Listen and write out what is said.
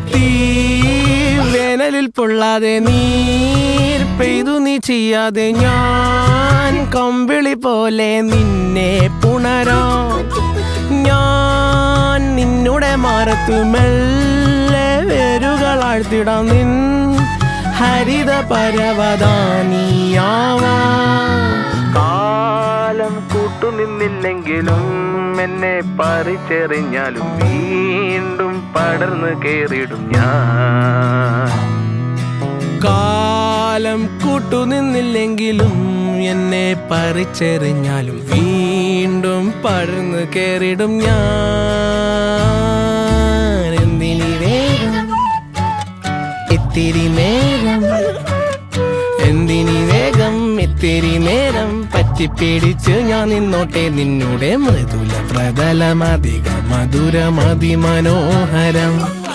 തീ വേനലിൽ പൊള്ളാതെ നീർ പെയ്തു നീ ചെയ്യാതെ ഞാൻ കമ്പിളി പോലെ നിന്നെ പുണരാം ഞാൻ നിന്നുടെ മാറത്തു മെല്ലെ വേരുകളാഴ്ത്തിടാം നിൻ ഹരിത പരവതാനിയാവാം കാലം കൂട്ടുനിന്നില്ലെങ്കിലും എന്നെ പറിച്ചെറിഞ്ഞാലും വീണ്ടും പടർന്നു കേറിടും ഞാൻ കാലം കൂട്ടുനിന്നില്ലെങ്കിലും എന്നെ പറിച്ചെറിഞ്ഞാലും വീണ്ടും പടർന്നു കേറിടും ഞാൻ എന്തിനീ വേഗം ഇത്തിരി നേരം എന്തിനീ വേഗം ഇത്തിരി നേരം പറ്റിപ്പിടിച്ച് ഞാൻ നിന്നോട്ടെ നിന്നുടെ മൃദുല പ്രതലമധിക മധുരമതിമനോഹരം